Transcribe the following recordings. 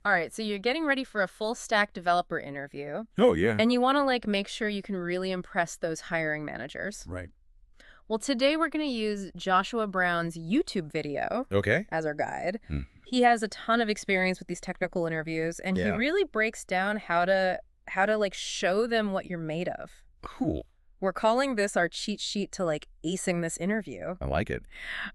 All right, so you're getting ready for a full stack developer interview, Oh, yeah. and you want to make sure you can really impress those hiring managers. Right. Well, today we're going to use Joshua Brown's YouTube video Okay. as our guide. Hmm. He has a ton of experience with these technical interviews, and he Yeah. really breaks down how to show them what you're made of. Cool. We're calling this our cheat sheet to acing this interview. I like it.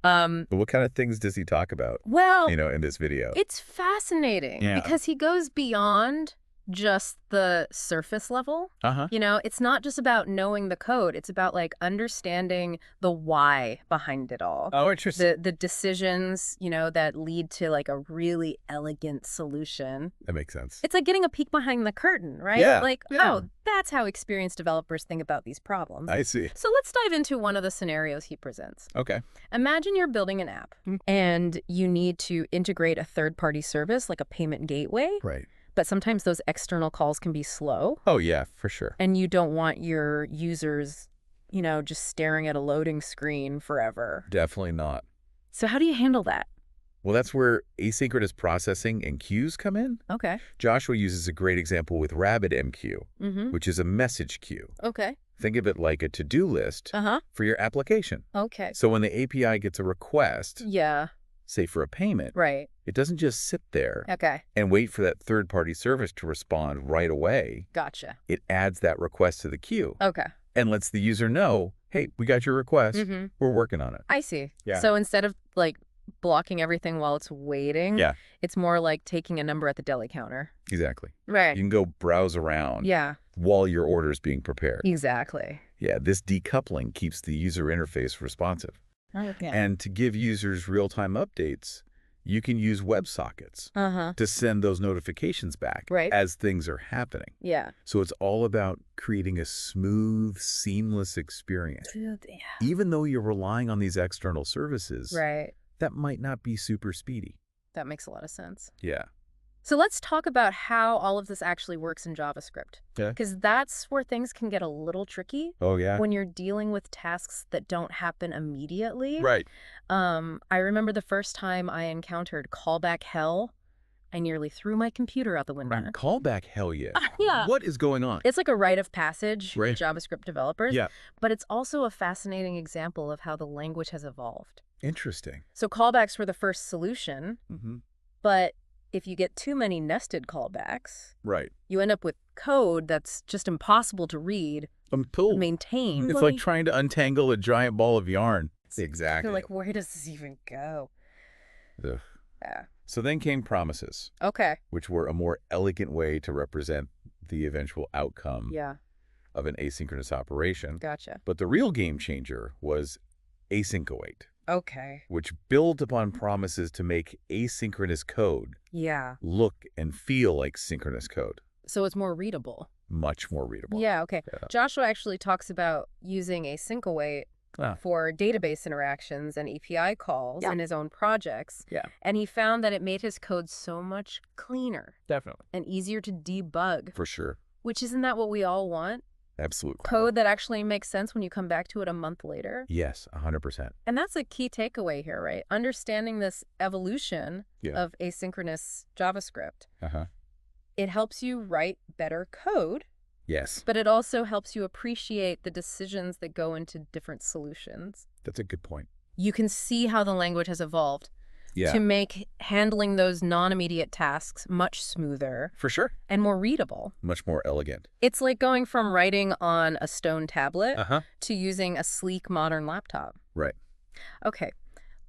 Um, But what kind of things does he talk about, well, in this video? it's fascinating Yeah. because he goes beyond just the surface level. Uh-huh. It's not just about knowing the code. It's about understanding the why behind it all. Oh, interesting. The decisions, that lead to a really elegant solution. That makes sense. It's like getting a peek behind the curtain, right? Yeah, yeah. Oh, that's how experienced developers think about these problems. I see. So let's dive into one of the scenarios he presents. Okay. Imagine you're building an app and you need to integrate a third-party service like a payment gateway, Right. but sometimes those external calls can be slow Oh, yeah, for sure. and you don't want your users, just staring at a loading screen forever. Definitely not. So how do you handle that? Well, that's where asynchronous processing and queues come in. Okay. Joshua uses a great example with RabbitMQ, Mm-hmm. which is a message queue. Okay. Think of it like a to-do list Uh-huh. for your application. Okay. So when the API gets a request, Yeah. say for a payment, Right. it doesn't just sit there Okay. and wait for that third-party service to respond right away. Gotcha. It adds that request to the queue Okay. and lets the user know, hey, we got your request. Mm-hmm. We're working on it. I see. Yeah. So instead of blocking everything while it's waiting, Yeah. it's more like taking a number at the deli counter. Exactly. Right. You can go browse around Yeah. while your order is being prepared. Exactly. Yeah, this decoupling keeps the user interface responsive. Okay. And to give users real-time updates, you can use WebSockets Uh-huh. to send those notifications back Right. as things are happening. Yeah. So it's all about creating a smooth, seamless experience. Yeah. Even though you're relying on these external services, Right. that might not be super speedy. That makes a lot of sense. Yeah. So let's talk about how all of this actually works in JavaScript. Yeah. Because that's where things can get a little tricky Oh, yeah? when you're dealing with tasks that don't happen immediately. Right. I remember the first time I encountered callback hell, I nearly threw my computer out the window. Right. Callback, hell yeah. Yeah. What is going on? It's like a rite of passage Right. for JavaScript developers. Yeah. But it's also a fascinating example of how the language has evolved. Interesting. So callbacks were the first solution, Mm-hmm. but if you get too many nested callbacks, Right. you end up with code that's just impossible to read, maintain. It's like trying to untangle a giant ball of yarn. Exactly. You're like, where does this even go? Ugh. Yeah. So then came promises, Okay. which were a more elegant way to represent the eventual outcome Yeah. of an asynchronous operation. Gotcha. But the real game changer was asyncoate, Okay. which built upon promises to make asynchronous code Yeah. look and feel like synchronous code. So it's more readable. Much more readable. Yeah, okay. Yeah. Joshua actually talks about using asyncoate Ah. for database interactions and API calls in his own projects. Yeah. And he found that it made his code so much cleaner Definitely. and easier to debug, For sure. which isn't that what we all want? Absolutely. Code that actually makes sense when you come back to it a month later. Yes, 100%. And that's a key takeaway here, right? Understanding this evolution Yeah. of asynchronous JavaScript. Uh-huh. It helps you write better code, Yes, but it also helps you appreciate the decisions that go into different solutions. that's a good point. You can see how the language has evolved Yeah, to make handling those non-immediate tasks much smoother for sure. and more readable. Much more elegant. It's like going from writing on a stone tablet Uh-huh. to using a sleek modern laptop. Right. Okay,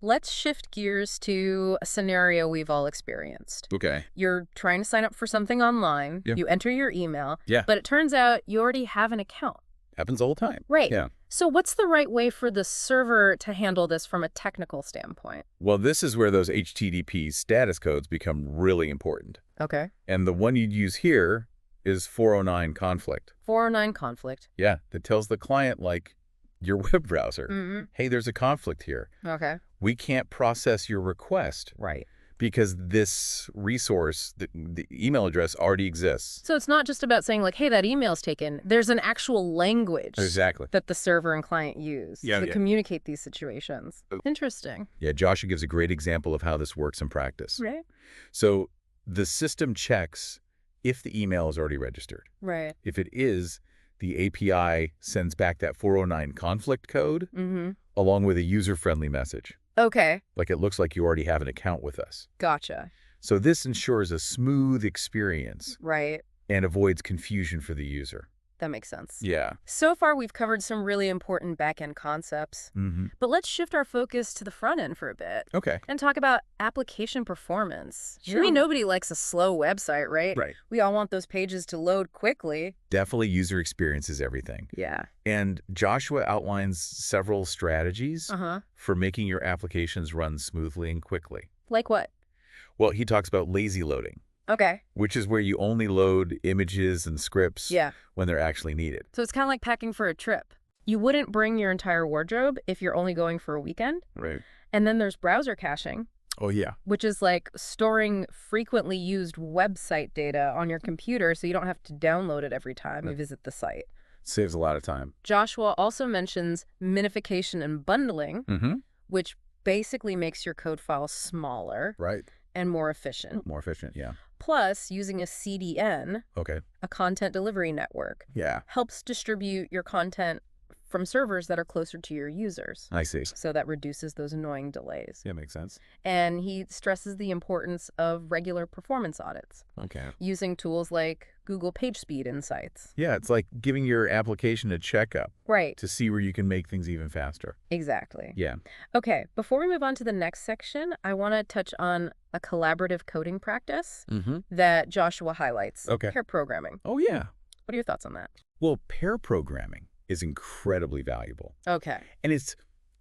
let's shift gears to a scenario we've all experienced. Okay. You're trying to sign up for something online. Yeah. You enter your email, Yeah. but it turns out you already have an account. Happens all the time. Right. Yeah. So what's the right way for the server to handle this from a technical standpoint? Well, this is where those HTTP status codes become really important. Okay. And the one you'd use here is 409 conflict. 409 conflict. Yeah, that tells the client, like, your web browser, Mm-hmm. hey, there's a conflict here. Okay. We can't process your request Right. because this resource, the email address already exists. So it's not just about saying like, hey, that email's taken. There's an actual language Exactly. that the server and client use Yeah, to yeah. communicate these situations. Interesting. Yeah, Joshua gives a great example of how this works in practice. Right. So The system checks if the email is already registered. Right. If it is, the API sends back that 409 conflict code Mm-hmm. along with a user-friendly message. Okay. Like it looks like you already have an account with us. Gotcha. So this ensures a smooth experience Right. and avoids confusion for the user. That makes sense. Yeah. So far, we've covered some really important back-end concepts, but let's shift our focus to the front end for a bit Okay. and talk about application performance. I Sure. mean, nobody likes a slow website, right? Right. We all want those pages to load quickly. Definitely user experience is everything. Yeah. And Joshua outlines several strategies Uh-huh. for making your applications run smoothly and quickly. Like what? Well, he talks about lazy loading, Okay. which is where you only load images and scripts Yeah. when they're actually needed. So it's kind of like packing for a trip. You wouldn't bring your entire wardrobe if you're only going for a weekend. Right. And then there's browser caching, Oh, yeah. which is like storing frequently used website data on your computer so you don't have to download it every time you visit the site. Saves a lot of time. Joshua also mentions minification and bundling, Mm-hmm. which basically makes your code file smaller Right. and more efficient. More efficient, yeah. Plus, using a CDN, Okay. a content delivery network, Yeah. helps distribute your content from servers that are closer to your users. I see. So that reduces those annoying delays. Yeah, makes sense. And he stresses the importance of regular performance audits, Okay. using tools like Google PageSpeed Insights. Yeah, it's like giving your application a checkup Right, to see where you can make things even faster. exactly. Yeah. Okay, before we move on to the next section, I want to touch on a collaborative coding practice Mm-hmm. that Joshua highlights. Okay. Pair programming. Oh, yeah. What are your thoughts on that? Well, pair programming is incredibly valuable. Okay. And it's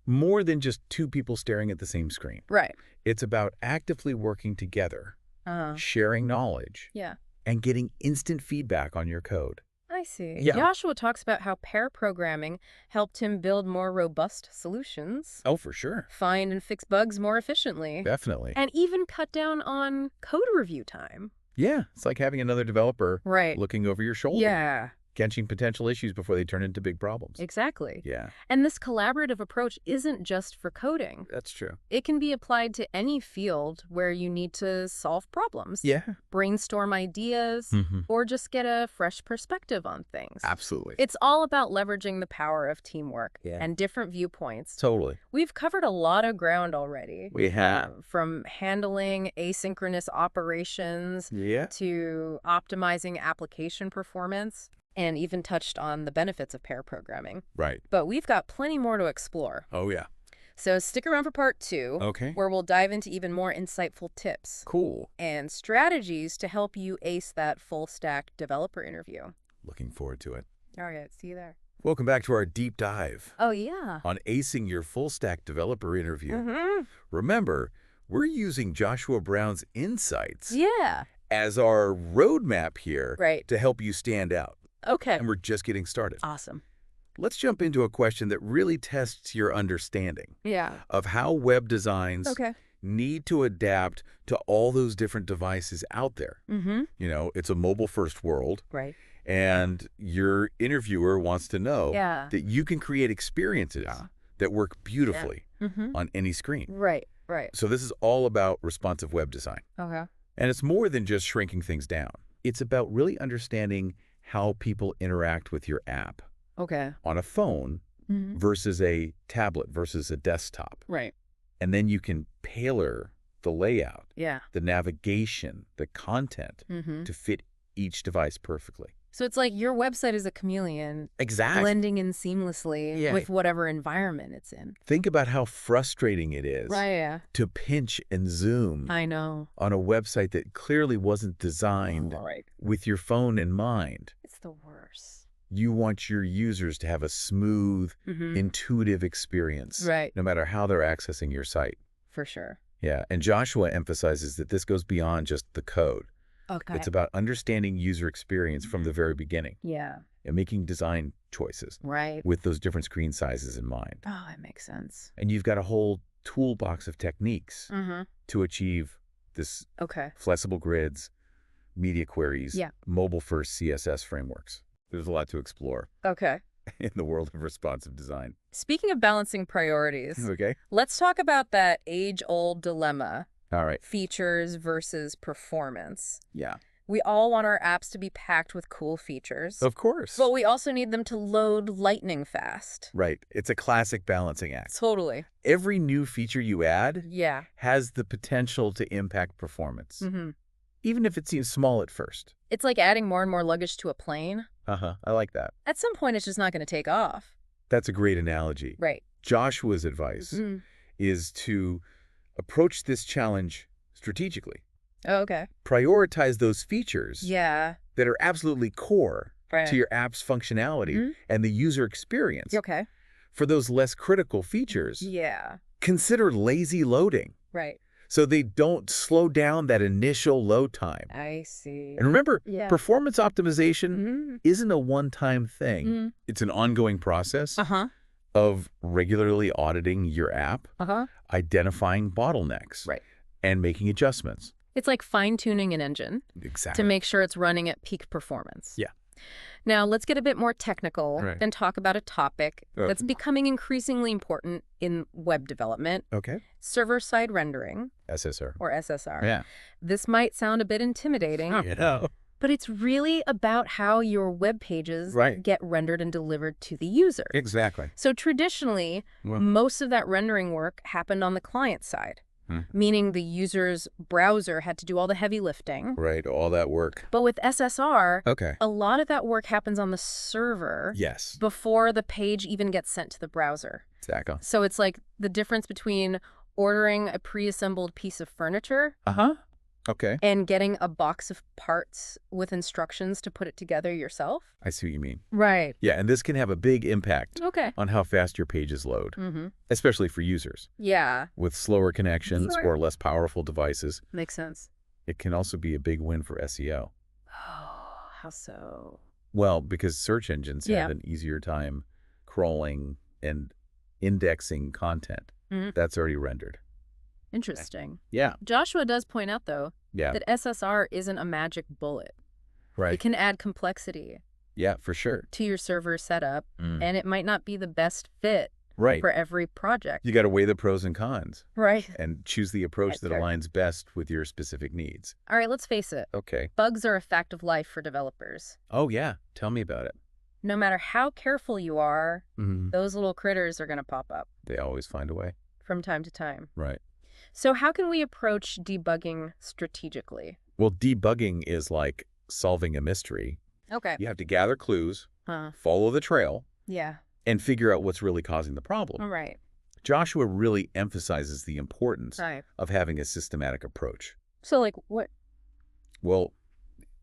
more than just two people staring at the same screen. Right. It's about actively working together, Uh-huh. sharing knowledge, Yeah. and getting instant feedback on your code. I see. Yeah. Joshua talks about how pair programming helped him build more robust solutions, Oh, for sure. find and fix bugs more efficiently, Definitely. and even cut down on code review time. Yeah, it's like having another developer Right. looking over your shoulder, Yeah, catching potential issues before they turn into big problems. exactly. Yeah, And this collaborative approach isn't just for coding. that's true. It can be applied to any field where you need to solve problems, Yeah. brainstorm ideas, Mm-hmm. or just get a fresh perspective on things. Absolutely. It's all about leveraging the power of teamwork Yeah. and different viewpoints. Totally. We've covered a lot of ground already, We have. from handling asynchronous operations Yeah. to optimizing application performance, and even touched on the benefits of pair programming. Right. But we've got plenty more to explore. Oh, yeah. So stick around for part 2, Okay. where we'll dive into even more insightful tips Cool. and strategies to help you ace that full-stack developer interview. Looking forward to it. All right, see you there. Welcome back to our deep dive Oh, yeah. on acing your full stack developer interview. Mm-hmm. Remember, we're using Joshua Brown's insights Yeah. as our roadmap here Right. to help you stand out. Okay. And we're just getting started. Awesome. Let's jump into a question that really tests your understanding Yeah. of how web designs Okay. need to adapt to all those different devices out there. Mm-hmm. You know, it's a mobile-first world, Right. and your interviewer wants to know Yeah. that you can create experiences that work beautifully Mm-hmm. on any screen. Right. Right. So this is all about responsive web design. Okay. And it's more than just shrinking things down. It's about really understanding how people interact with your app Okay. on a phone Mm-hmm. versus a tablet versus a desktop. Right. And then you can tailor the layout, Yeah. the navigation, the content Mm-hmm. to fit each device perfectly. So it's like your website is a chameleon, Exactly. blending in seamlessly Yeah. with whatever environment it's in. Think about how frustrating it is Right. Yeah. to pinch and zoom I know. on a website that clearly wasn't designed Right. with your phone in mind. It's the worst. You want your users to have a smooth, Mm-hmm. intuitive experience, Right. no matter how they're accessing your site. For sure. Yeah, and Joshua emphasizes that this goes beyond just the code. Okay. It's about understanding user experience from the very beginning Yeah. and making design choices Right. with those different screen sizes in mind. Oh, it makes sense. And you've got a whole toolbox of techniques Mm-hmm. to achieve this Okay. flexible grids, media queries, Yeah. mobile-first CSS frameworks. There's a lot to explore Okay. in the world of responsive design. Speaking of balancing priorities, Okay. let's talk about that age-old dilemma All right. Features versus performance. Yeah. We all want our apps to be packed with cool features, Of course. but we also need them to load lightning fast. Right. It's a classic balancing act. Totally. Every new feature you add Yeah. has the potential to impact performance, Mm-hmm. even if it seems small at first. It's like adding more and more luggage to a plane. Uh-huh. I like that. At some point, it's just not going to take off. That's a great analogy. Right. Joshua's advice Mm. is to approach this challenge strategically. Oh, okay. Prioritize those features Yeah. that are absolutely core Right. to your app's functionality Mhm. and the user experience. Okay. For those less critical features, Yeah. consider lazy loading Right. so they don't slow down that initial load time. I see. And remember, Yeah. performance optimization Mm-hmm. isn't a one-time thing. Mm-hmm. It's an ongoing process Uh-huh. of regularly auditing your app, Uh-huh. identifying bottlenecks, Right. and making adjustments. It's like fine-tuning an engine Exactly. to make sure it's running at peak performance. Yeah. Now, let's get a bit more technical Right. and talk about a topic Oh. that's becoming increasingly important in web development, Okay. server-side rendering, SSR. or SSR. Yeah. This might sound a bit intimidating, You know. but it's really about how your web pages Right. get rendered and delivered to the user. Exactly. So traditionally, Well- most of that rendering work happened on the client side, meaning the user's browser had to do all the heavy lifting. Right. All that work. But with SSR, Okay. a lot of that work happens on the server Yes. before the page even gets sent to the browser. Exactly. So it's like the difference between ordering a pre-assembled piece of furniture Uh-huh. Okay. and getting a box of parts with instructions to put it together yourself. I see what you mean. Right. Yeah, and this can have a big impact Okay. on how fast your pages load, Mm-hmm. especially for users Yeah. with slower connections Sure. or less powerful devices. Makes sense. It can also be a big win for SEO. Oh, how so? Well, because search engines Yeah. have an easier time crawling and indexing content Mhm. that's already rendered. Interesting. Yeah. Joshua does point out, though, Yeah. that SSR isn't a magic bullet. Right. It can add complexity Yeah, for sure. to your server setup, Mm. and it might not be the best fit Right. for every project. You got to weigh the pros and cons Right. and choose the approach That's that fair. aligns best with your specific needs. All right, let's face it. Okay. Bugs are a fact of life for developers. Oh, yeah. Tell me about it. No matter how careful you are, Mhm. those little critters are going to pop up They always find a way. from time to time. Right. So how can we approach debugging strategically? Well, debugging is like solving a mystery. Okay. You have to gather clues, Huh. follow the trail, Yeah. and figure out what's really causing the problem. All right. Joshua really emphasizes the importance Right. of having a systematic approach. So, like, what? Well,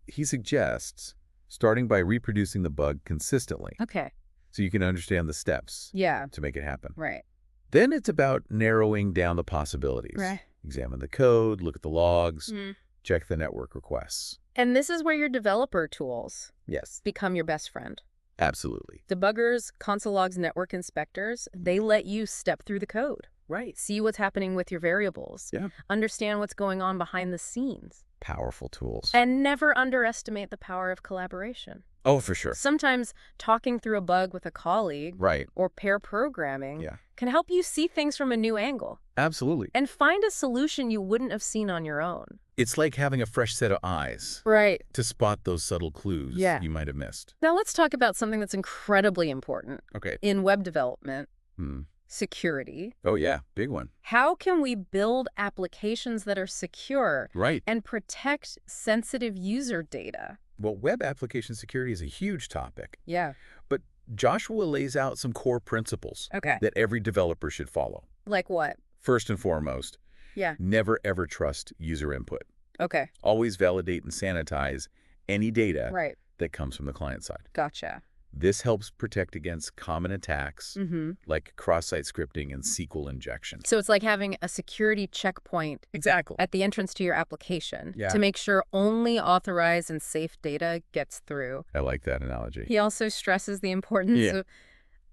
he suggests starting by reproducing the bug consistently Okay. so you can understand the steps Yeah. to make it happen. Right. Then it's about narrowing down the possibilities. Right. Examine the code, look at the logs, Mm. check the network requests. And this is where your developer tools Yes, become your best friend. absolutely. Debuggers, console logs, network inspectors, they let you step through the code. Right. See what's happening with your variables. Yeah. Understand what's going on behind the scenes. Powerful tools. And never underestimate the power of collaboration. Oh, for sure. Sometimes talking through a bug with a colleague Right. or pair programming Yeah. can help you see things from a new angle Absolutely. and find a solution you wouldn't have seen on your own. It's like having a fresh set of eyes Right. to spot those subtle clues Yeah. you might have missed. Now let's talk about something that's incredibly important Okay. in web development, Hmm. security. Oh, yeah. Big one. How can we build applications that are secure Right. and protect sensitive user data? Well, web application security is a huge topic, Yeah. but Joshua lays out some core principles Okay. that every developer should follow. Like what? First and foremost, Yeah. never ever trust user input. Okay. Always validate and sanitize any data Right. that comes from the client side. Gotcha. This helps protect against common attacks Mm-hmm. like cross-site scripting and SQL injection. So it's like having a security checkpoint Exactly. at the entrance to your application Yeah. to make sure only authorized and safe data gets through. I like that analogy. He also stresses the importance Yeah. of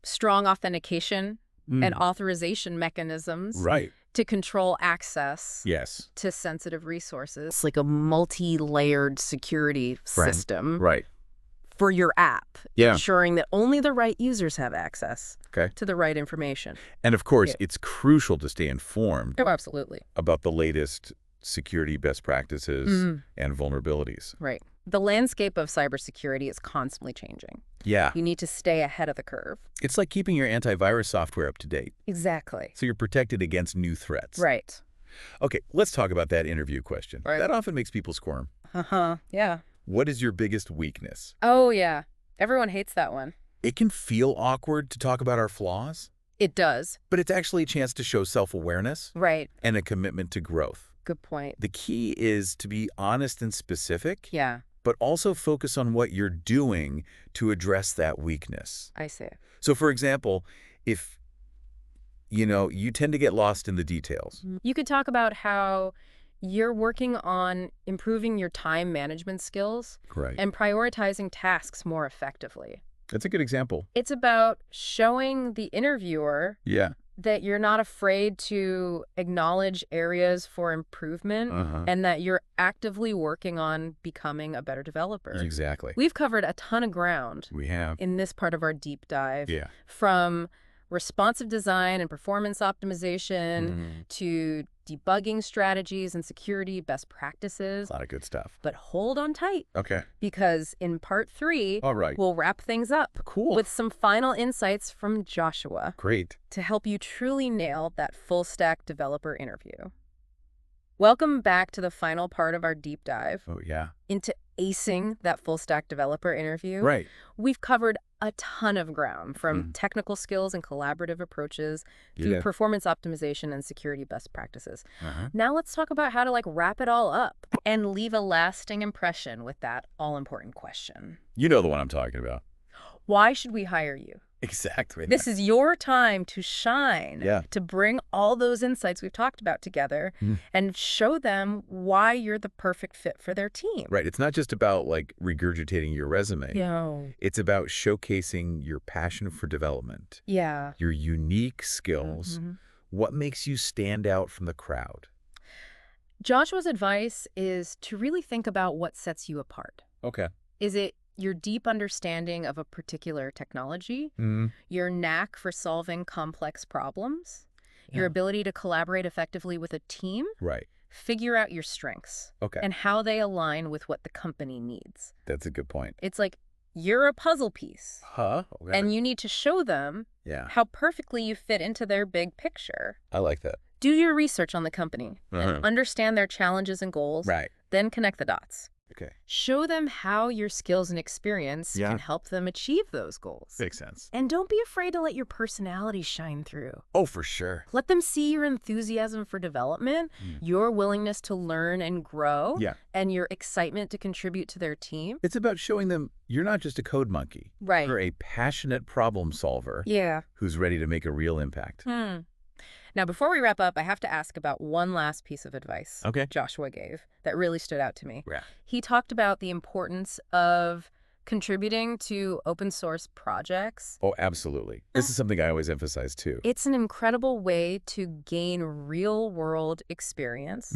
strong authentication Mm. and authorization mechanisms Right. to control access Yes. to sensitive resources. It's like a multi-layered security system Right. for your app, Yeah. ensuring that only the right users have access Okay. to the right information. And of course, Yeah. it's crucial to stay informed Oh, absolutely. about the latest security best practices Mm, and vulnerabilities. right. The landscape of cybersecurity is constantly changing. Yeah. You need to stay ahead of the curve. It's like keeping your antivirus software up to date, Exactly. so you're protected against new threats. Right. Okay, let's talk about that interview question. Right. That often makes people squirm. Uh-huh. Yeah. What is your biggest weakness? Oh, yeah. Everyone hates that one. It can feel awkward to talk about our flaws, It does. but it's actually a chance to show self-awareness Right. and a commitment to growth. Good point. The key is to be honest and specific, Yeah, but also focus on what you're doing to address that weakness. I see. So, for example, if, you tend to get lost in the details. You could talk about how you're working on improving your time management skills Right. and prioritizing tasks more effectively. That's a good example. It's about showing the interviewer Yeah. that you're not afraid to acknowledge areas for improvement Uh-huh. and that you're actively working on becoming a better developer. Exactly. We've covered a ton of ground We have. in this part of our deep dive, Yeah. from responsive design and performance optimization Mhm. to debugging strategies and security best practices. A lot of good stuff. But hold on tight, Okay. because in part 3, All right. we'll wrap things up Cool. with some final insights from Joshua Great. to help you truly nail that full stack developer interview. Welcome back to the final part of our deep dive Oh, yeah. into acing that full stack developer interview. Right. We've covered a ton of ground, from Mhm. technical skills and collaborative approaches through Yeah. performance optimization and security best practices. Uh-huh. Now let's talk about how to wrap it all up and leave a lasting impression with that all-important question. You know the one I'm talking about. Why should we hire you? Exactly. This is your time to shine, Yeah. to bring all those insights we've talked about together and show them why you're the perfect fit for their team. Right. It's not just about regurgitating your resume. Yo. It's about showcasing your passion for development, Yeah. your unique skills, Mhm. what makes you stand out from the crowd. Joshua's advice is to really think about what sets you apart. Okay. Is it your deep understanding of a particular technology, your knack for solving complex problems, your Yeah. ability to collaborate effectively with a team? Right. Figure out your strengths Okay. and how they align with what the company needs. That's a good point. It's like you're a puzzle piece, Huh? Okay. and you need to show them Yeah. how perfectly you fit into their big picture. I like that. Do your research on the company Uh-huh. and understand their challenges and goals, Right. then connect the dots. Okay. Show them how your skills and experience Yeah. can help them achieve those goals. Makes sense. And don't be afraid to let your personality shine through. Oh, for sure. Let them see your enthusiasm for development, your willingness to learn and grow, Yeah. and your excitement to contribute to their team. It's about showing them you're not just a code monkey. Right. You're a passionate problem solver Yeah. who's ready to make a real impact. Now, before we wrap up, I have to ask about one last piece of advice Okay. Joshua gave that really stood out to me. Yeah. He talked about the importance of contributing to open source projects. Oh, absolutely. This is something I always emphasize too. It's an incredible way to gain real-world experience,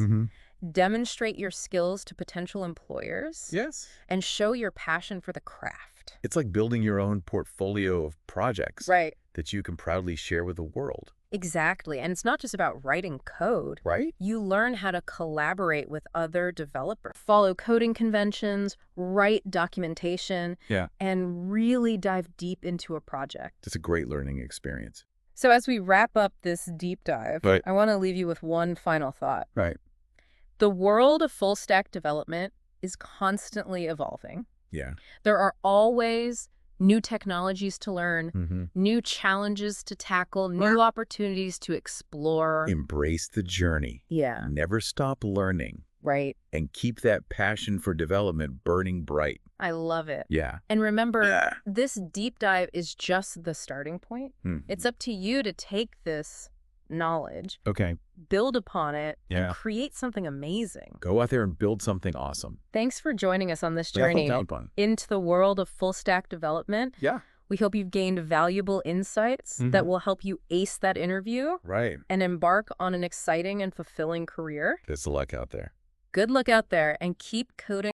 demonstrate your skills to potential employers, Yes. and show your passion for the craft. It's like building your own portfolio of projects Right. that you can proudly share with the world. Exactly. And it's not just about writing code. Right? You learn how to collaborate with other developers, follow coding conventions, write documentation, Yeah. and really dive deep into a project. It's a great learning experience. So as we wrap up this deep dive, Right. I want to leave you with one final thought. Right. The world of full stack development is constantly evolving. Yeah. There are always new technologies to learn, new challenges to tackle, new opportunities to explore. Embrace the journey. Yeah, Never stop learning. right. And keep that passion for development burning bright. I love it. Yeah. And remember, Yeah. this deep dive is just the starting point. It's up to you to take this knowledge, Okay. build upon it, Yeah. and create something amazing. Go out there and build something awesome. Thanks for joining us on this Yeah, I thought journey that was fun. into the world of full stack development. Yeah. We hope you've gained valuable insights that will help you ace that interview Right. and embark on an exciting and fulfilling career. There's a luck out there. Good luck out there, and keep coding